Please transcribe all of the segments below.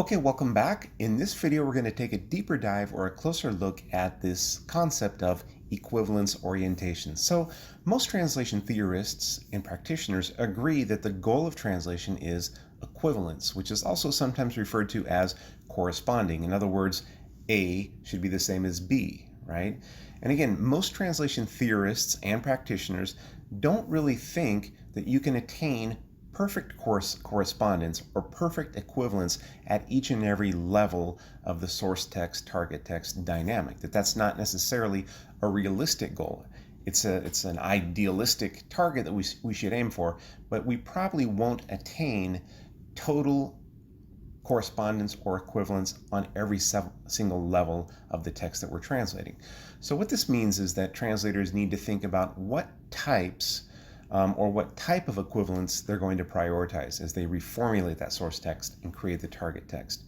Okay, welcome back. In this video, we're going to take a deeper dive or a closer look at this concept of equivalence orientation. So most translation theorists and practitioners agree that the goal of translation is equivalence, which is also sometimes referred to as corresponding. In other words, A should be the same as B, right? And again, most translation theorists and practitioners don't really think that you can attain perfect correspondence or perfect equivalence at each and every level of the source text target text dynamic, that's not necessarily a realistic goal. It's an idealistic target that we should aim for, but we probably won't attain total correspondence or equivalence on every single level of the text that we're translating. So what this means is that translators need to think about what types or what type of equivalence they're going to prioritize as they reformulate that source text and create the target text.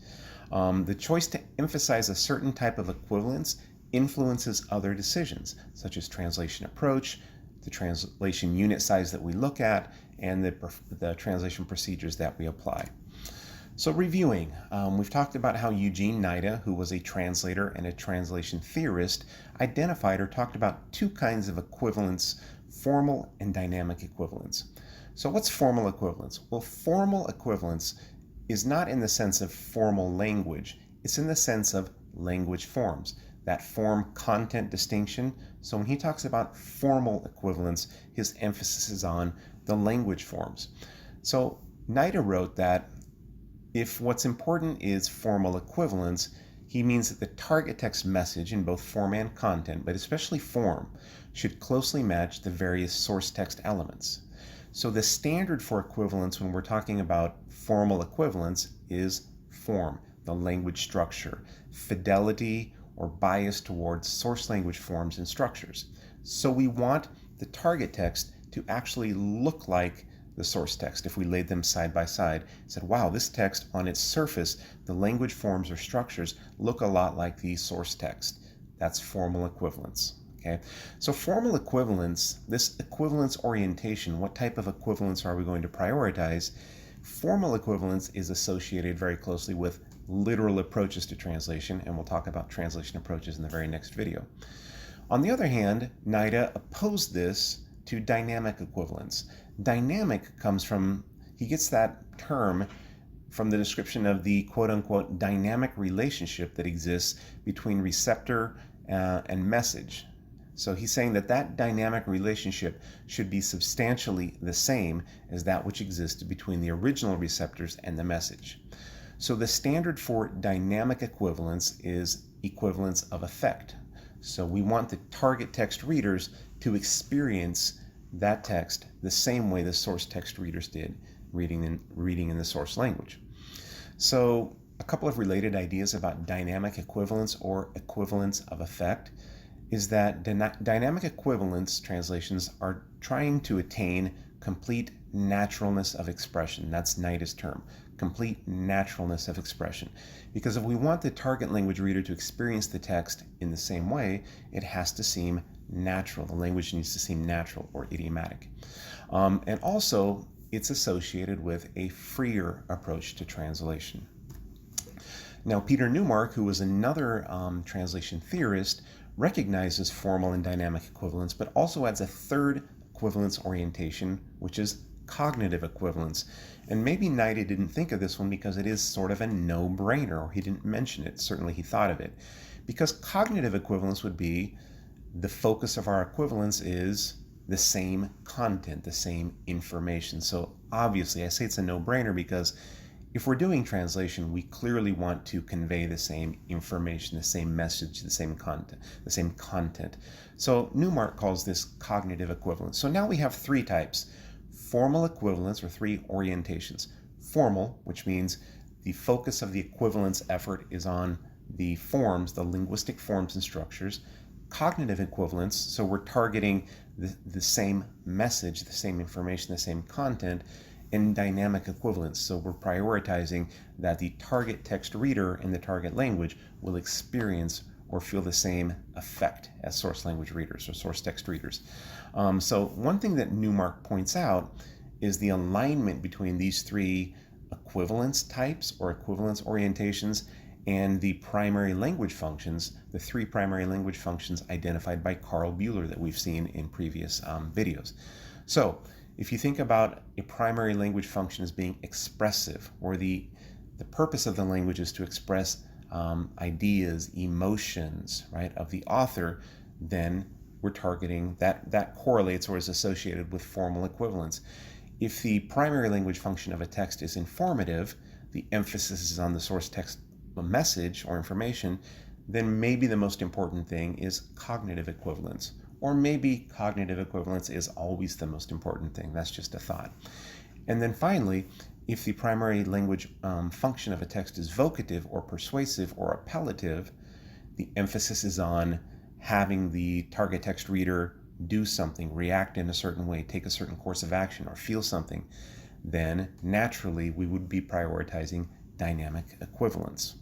The choice to emphasize a certain type of equivalence influences other decisions, such as translation approach, the translation unit size that we look at, and the translation procedures that we apply. So reviewing, we've talked about how Eugene Nida, who was a translator and a translation theorist, identified or talked about two kinds of equivalence: formal and dynamic equivalence. So what's formal equivalence? Well, formal equivalence is not in the sense of formal language. It's in the sense of language forms, that form-content distinction. So when he talks about formal equivalence, his emphasis is on the language forms. So Nida wrote that if what's important is formal equivalence, he means that the target text message in both form and content, but especially form, should closely match the various source text elements. So the standard for equivalence when we're talking about formal equivalence is form, the language structure, fidelity or bias towards source language forms and structures. So we want the target text to actually look like the source text. If we laid them side by side, said, wow, this text on its surface, the language forms or structures look a lot like the source text. That's formal equivalence. Okay, so formal equivalence, this equivalence orientation, what type of equivalence are we going to prioritize? Formal equivalence is associated very closely with literal approaches to translation, and we'll talk about translation approaches in the very next video. On the other hand, Nida opposed this to dynamic equivalence. Dynamic comes from, he gets that term from the description of the quote-unquote dynamic relationship that exists between receptor and message. So he's saying that that dynamic relationship should be substantially the same as that which existed between the original receptors and the message. So the standard for dynamic equivalence is equivalence of effect. So we want the target text readers to experience that text the same way the source text readers did, reading in the source language. So a couple of related ideas about dynamic equivalence or equivalence of effect is that dynamic equivalence translations are trying to attain complete naturalness of expression. That's Nida's term, complete naturalness of expression. Because if we want the target language reader to experience the text in the same way, it has to seem natural. The language needs to seem natural or idiomatic. And also, it's associated with a freer approach to translation. Now, Peter Newmark, who was another translation theorist, recognizes formal and dynamic equivalence, but also adds a third equivalence orientation, which is cognitive equivalence. And maybe Nida didn't think of this one because it is sort of a no-brainer, or he didn't mention it. Certainly he thought of it. Because cognitive equivalence would be the focus of our equivalence is the same content, the same information. So obviously, I say it's a no-brainer because if we're doing translation, we clearly want to convey the same information, the same message, the same content. So Newmark calls this cognitive equivalence. So now we have three types: formal equivalence, or three orientations. Formal, which means the focus of the equivalence effort is on the forms, the linguistic forms and structures. Cognitive equivalence, so we're targeting the same message, the same information, the same content. And dynamic equivalence, so we're prioritizing that the target text reader in the target language will experience or feel the same effect as source language readers or source text readers. So one thing that Newmark points out is the alignment between these three equivalence types or equivalence orientations, and the primary language functions, the three primary language functions identified by Carl Buehler that we've seen in previous videos. So if you think about a primary language function as being expressive, or the purpose of the language is to express ideas, emotions, right, of the author, then we're targeting that correlates or is associated with formal equivalence. If the primary language function of a text is informative, the emphasis is on the source text message or information, then maybe the most important thing is cognitive equivalence. Or maybe cognitive equivalence is always the most important thing. That's just a thought. And then finally, if the primary language function of a text is vocative or persuasive or appellative, the emphasis is on having the target text reader do something, react in a certain way, take a certain course of action, or feel something, then naturally we would be prioritizing dynamic equivalence.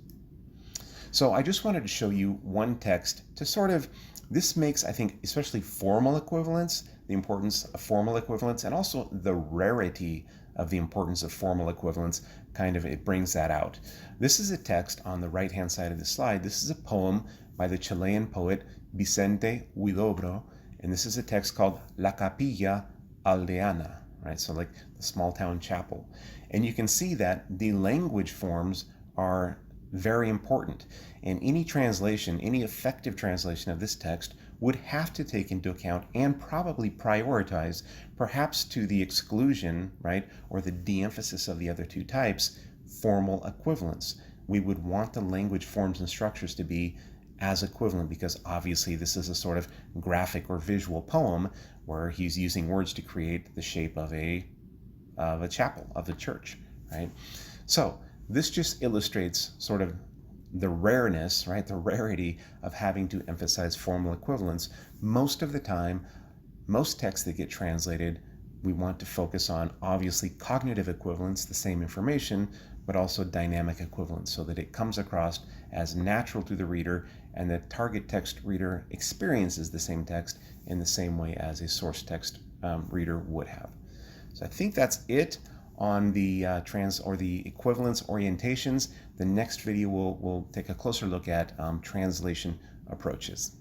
So I just wanted to show you one text to sort of, this makes, I think, especially formal equivalence, the importance of formal equivalence, and also the rarity of the importance of formal equivalence, kind of, it brings that out. This is a text on the right-hand side of the slide. This is a poem by the Chilean poet Vicente Huidobro, and this is a text called La Capilla Aldeana, right? So like the small town chapel. And you can see that the language forms are very important. And any translation, any effective translation of this text would have to take into account and probably prioritize, perhaps to the exclusion, right, or the de-emphasis of the other two types, formal equivalence. We would want the language forms and structures to be as equivalent, because obviously this is a sort of graphic or visual poem where he's using words to create the shape of a chapel, of the church, right? So this just illustrates sort of the rareness, right, the rarity of having to emphasize formal equivalence. Most of the time, most texts that get translated, we want to focus on obviously cognitive equivalence, the same information, but also dynamic equivalence, so that it comes across as natural to the reader and the target text reader experiences the same text in the same way as a source text reader would have. So I think that's it on the the equivalence orientations. The next video will take a closer look at translation approaches.